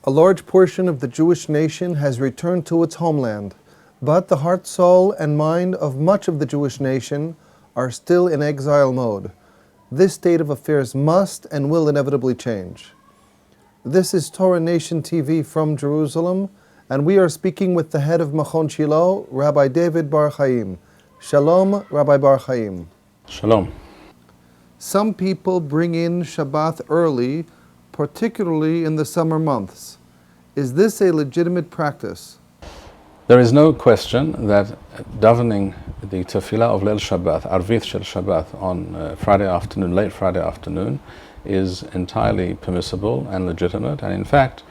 A large portion of the Jewish nation has returned to its homeland, but the heart, soul, and mind of much of the Jewish nation are still in exile mode. This state of affairs must and will inevitably change. This is Torah Nation TV from Jerusalem, and we are speaking with the head of Machon Shilo, Rabbi David Bar-Hayim. Shalom, Rabbi Bar-Hayim. Shalom. Some people bring in Shabbath early, particularly in the summer months. Is this a legitimate practice? There is no question that davening the tefillah of Leil Shabbath, Arvith Shel Shabbath, on Friday afternoon, late Friday afternoon, is entirely permissible and legitimate, and in fact,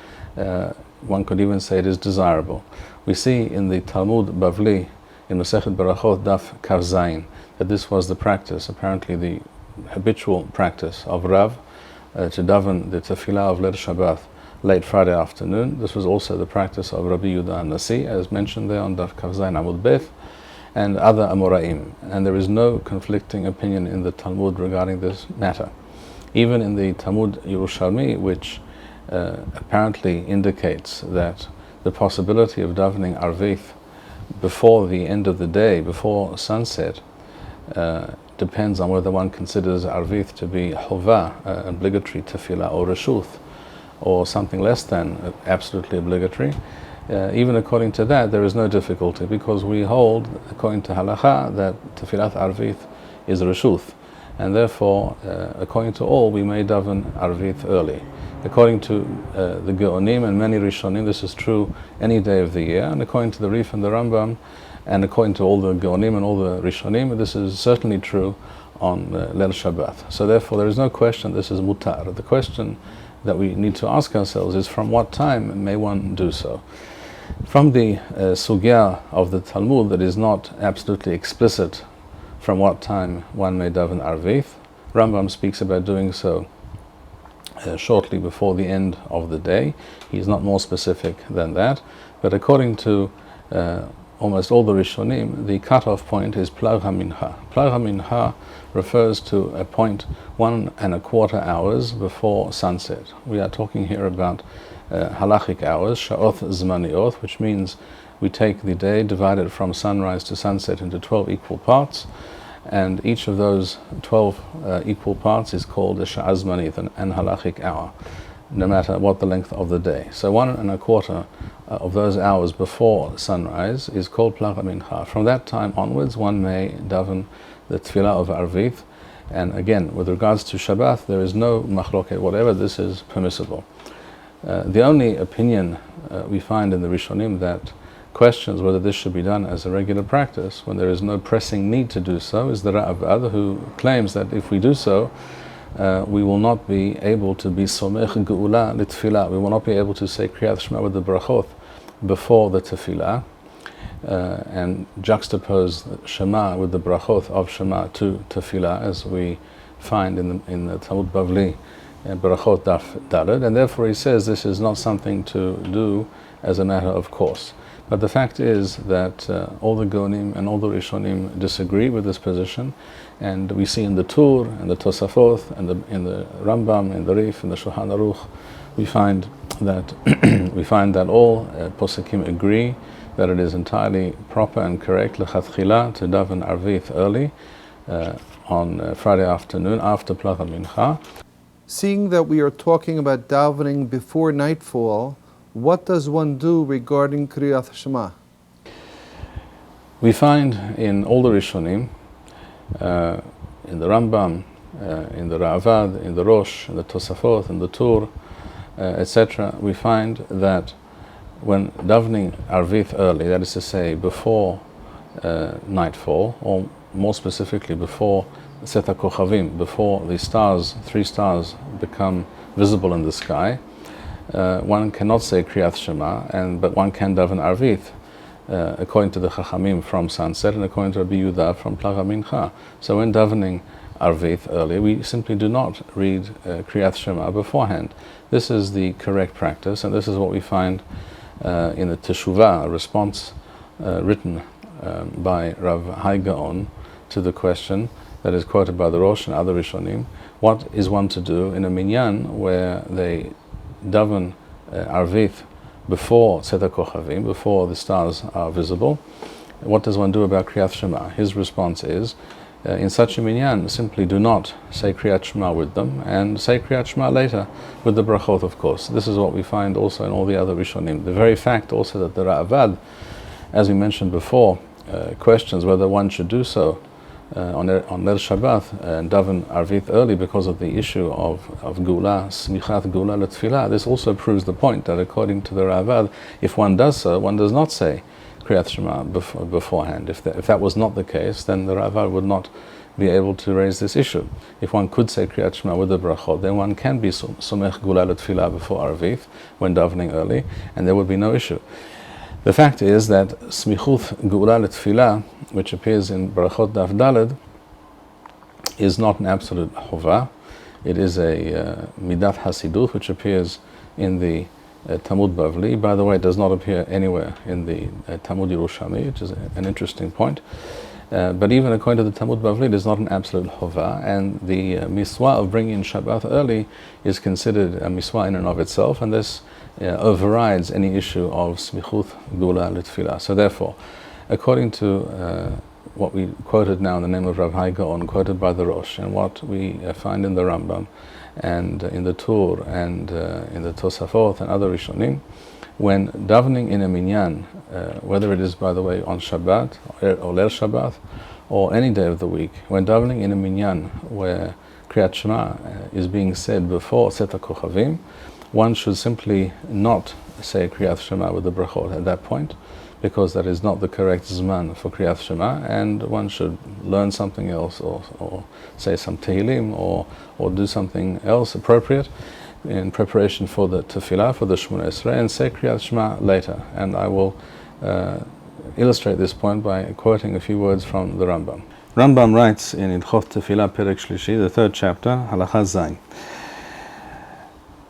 one could even say it is desirable. We see in the Talmud Bavli, in Masechet Berachot Daf Kav Zayin, that this was the practice, apparently the habitual practice of Rav, to daven the tefillah of Leil Shabbath late Friday afternoon. This was also the practice of Rabbi Yehuda Nasi, as mentioned there on Daf Kav Zayin Amud Beth, and other Amoraim. And there is no conflicting opinion in the Talmud regarding this matter. Even in the Talmud Yerushalmi, which apparently indicates that the possibility of davening Arvith before the end of the day, before sunset, depends on whether one considers Arvith to be Hova, obligatory tefillah, or Reshuth, or something less than absolutely obligatory. Even according to that, there is no difficulty, because we hold, according to Halacha, that tefillat Arvith is Reshuth, and therefore, according to all, we may daven Arvith early. According to the Geonim and many Rishonim, this is true any day of the year, and according to the Rif and the Rambam, and according to all the Geonim and all the Rishonim, this is certainly true on Leil Shabbath. So therefore, there is no question this is mutar. The question that we need to ask ourselves is, from what time may one do so? From the sugya of the Talmud, that is not absolutely explicit from what time one may daven Arvith. Rambam speaks about doing so shortly before the end of the day. He is not more specific than that, but according to almost all the Rishonim, the cutoff point is Plag HaMincha. Plag HaMincha refers to a point 1.25 hours before sunset. We are talking here about halachic hours, Sha'oth Zmaniot, which means we take the day, divide it from sunrise to sunset into 12 equal parts, and each of those 12 equal parts is called a Sha'ah Zmanit, an halachic hour, no matter what the length of the day. So 1.25 of those hours before sunrise is called Plag HaMincha. From that time onwards, one may daven the tefillah of Arvith, and again, with regards to Shabbath, there is no machloket whatever, this is permissible. The only opinion we find in the Rishonim that questions whether this should be done as a regular practice, when there is no pressing need to do so, is the Ra'avad, who claims that if we do so, we will not be able to be somech geula litfilah. We will not be able to say Kriyat Shema with the brachot before the tefillah, and juxtapose Shema with the brachot of Shema to tefillah, as we find in the Talmud Bavli, brachot daf daled, and therefore he says this is not something to do as a matter of course. But the fact is that all the Gonim and all the Rishonim disagree with this position, and we see in the Tur and the Tosafot and in the Rambam, in the Rif, in the Shulchan Aruch, we find that all Posakim agree that it is entirely proper and correct lechatchila to daven Arvith early on Friday afternoon after Plag HaMincha. Seeing that we are talking about davening before nightfall, what does one do regarding Kriyat Shema? We find in all the Rishonim, in the Rambam, in the Ra'avad, in the Rosh, in the Tosafot, in the Tur, etc., we find that when davening Arvith early, that is to say before nightfall, or more specifically before Set HaKochavim, before the stars, 3 stars, become visible in the sky, one cannot say Kriyat Shema, but one can daven Arvith, according to the Chachamim from sunset, and according to Rabbi Yehuda from Plag HaMincha. So when davening Arvith early, we simply do not read Kriyat Shema beforehand. This is the correct practice, and this is what we find in the Teshuvah, a response written by Rav Hai Gaon to the question that is quoted by the Rosh and other Rishonim. What is one to do in a minion where they daven Arvith before Tzet HaKochavim, before the stars are visible, what does one do about Kriyat Shema? His response is, in such a minyan, simply do not say Kriyat Shema with them, and say Kriyat Shema later with the brachot, of course. This is what we find also in all the other Rishonim. The very fact also that the Ra'avad, as we mentioned before, questions whether one should do so on Leil Shabbat and daven Arvith early because of the issue of Gula, Smichat Gula L'Tfilah. This also proves the point that according to the Ra'avad, if one does so, one does not say Kriyat Shema beforehand. If that was not the case, then the Ra'avad would not be able to raise this issue. If one could say Kriyat Shema with the brachot, then one can be Somech Gula L'Tfilah before Arvith when davening early, and there would be no issue. The fact is that Smichut Gula L'Tfilah, which appears in Brachot Daf Daled, is not an absolute Chova. It is a Midat Hasidut, which appears in the Talmud Bavli. By the way, it does not appear anywhere in the Talmud Yerushalmi, which is an interesting point. But even according to the Talmud Bavli, it is not an absolute Chova, and the Miswa of bringing in Shabbat early is considered a Miswa in and of itself, and this overrides any issue of Smichut Gula L'Tfilah. So therefore, according to what we quoted now in the name of Rav Hai Gaon, quoted by the Rosh, and what we find in the Rambam, and in the Tur, and in the Tosafot and other Rishonim, when davening in a minyan, whether it is, by the way, on Shabbat or Leil Shabbat, or any day of the week, when davening in a minyan where Kriyat Shema is being said before Tzet HaKochavim, one should simply not say Kriyat Shema with the brachot at that point, because that is not the correct zman for Kriyat Shema, and one should learn something else, or say some Tehillim, or do something else appropriate in preparation for the Tefillah, for the Shemona Esrei, and say Kriyat Shema later. And I will illustrate this point by quoting a few words from the Rambam. Rambam writes in Ilchot Tefillah Perek Shlishi, the 3rd chapter, Halacha Zayin,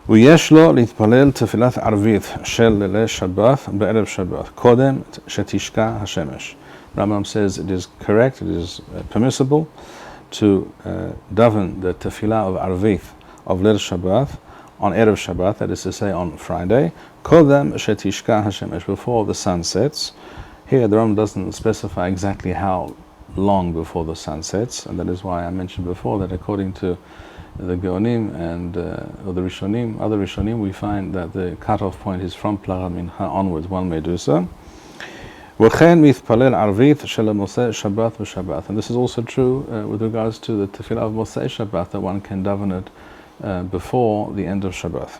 ויש לו להתפלל תפילת ערבית של ליל שבת בערב שבת, קודם שתשקע השמש. Rambam says it is correct, it is permissible to daven the tefillah of Arvith of Leil Shabbat on Erev Shabbat, that is to say on Friday, קודם שתשקע השמש, before the sun sets. Here the Rambam doesn't specify exactly how long before the sun sets, and that is why I mentioned before that according to the Geonim and or the Rishonim, other Rishonim, we find that the cutoff point is from Plaga Mincha onwards. One may do so. וכן מתפלל ערבית של מוצאי שבת ושבת. And this is also true with regards to the tefillah of Mosei Shabbat, that one can daven it before the end of Shabbat.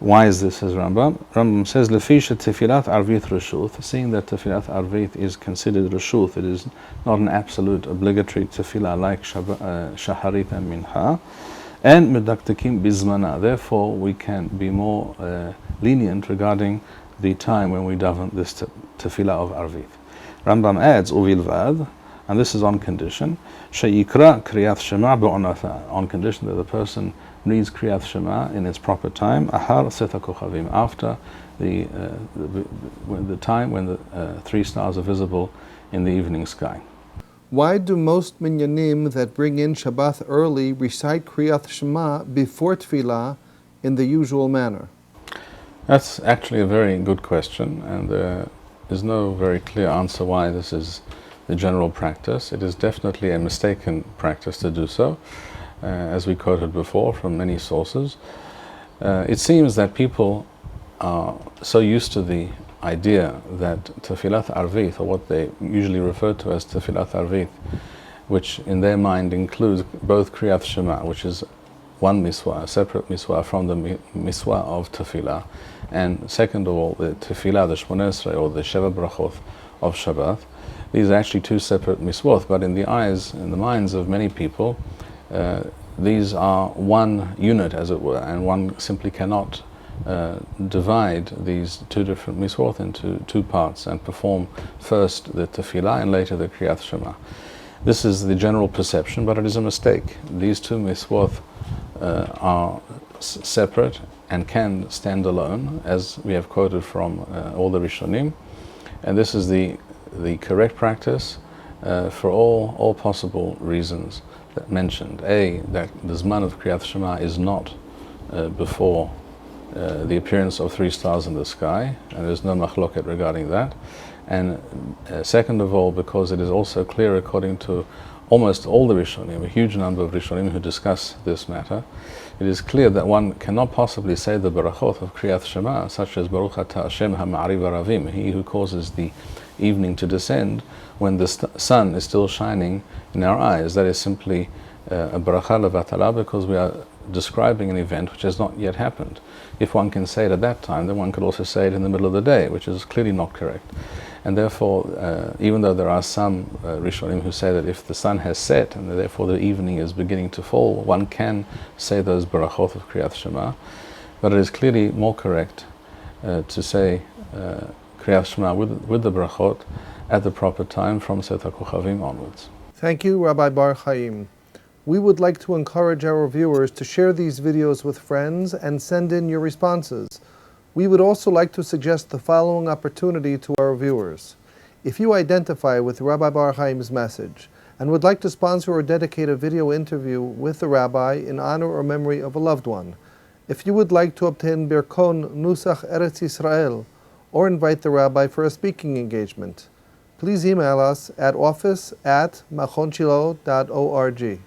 Why is this, says Rambam? Rambam says, לפי שתפילת ערבית רשות, seeing that tefillat arvit is considered reshut, it is not an absolute obligatory tefillah like shaharit and mincha, and medaktekim bizmana, therefore we can be more lenient regarding the time when we daven this tefillah of arvit. Rambam adds, uvilvad, and this is on condition, sheyikra kriyat shema be'onatha, on condition that the person reads Kriyat Shema in its proper time, ahar Tzet HaKochavim, after the time when the 3 stars are visible in the evening sky. Why do most minyanim that bring in Shabbat early recite Kriyat Shema before Tefillah in the usual manner? That's actually a very good question, and there is no very clear answer why this is the general practice. It is definitely a mistaken practice to do so. As we quoted before from many sources. It seems that people are so used to the idea that Tefillat Arvit, or what they usually refer to as Tefillat Arvit, which in their mind includes both Kriyat Shema, which is one miswa, a separate miswa from the miswa of Tefillah, and second of all, the Tefillah, the Shemona Esrei, or the Sheva Brachot of Shabbat. These are actually 2 separate miswot, but in the eyes, in the minds of many people, these are one unit, as it were, and one simply cannot divide these 2 different miswot into 2 parts and perform first the tefillah and later the Kriyat Shema. This is the general perception, but it is a mistake. These 2 miswot are separate and can stand alone, as we have quoted from all the Rishonim, and this is the correct practice for all possible reasons that mentioned. A, that the Zman of Kriyat Shema is not before the appearance of 3 stars in the sky, and there's no machloket regarding that. And second of all, because it is also clear according to almost all the Rishonim, a huge number of Rishonim who discuss this matter, it is clear that one cannot possibly say the barachot of Kriyat Shema, such as Baruch Atah Hashem HaMa'ariv Aravim, He who causes the evening to descend, when the sun is still shining in our eyes. That is simply a baracha levatala, because we are describing an event which has not yet happened. If one can say it at that time, then one could also say it in the middle of the day, which is clearly not correct. And therefore, even though there are some Rishonim who say that if the sun has set and therefore the evening is beginning to fall, one can say those barachot of Kriyat Shema, but it is clearly more correct to say Kriyat Shema with the barachot at the proper time from Set HaKochavim onwards. Thank you, Rabbi Bar-Hayim. We would like to encourage our viewers to share these videos with friends and send in your responses. We would also like to suggest the following opportunity to our viewers. If you identify with Rabbi Bar-Hayim's message and would like to sponsor or dedicate a video interview with the rabbi in honor or memory of a loved one, if you would like to obtain Birkon Nusach Eretz Yisrael or invite the rabbi for a speaking engagement, please email us at office@machonshilo.org.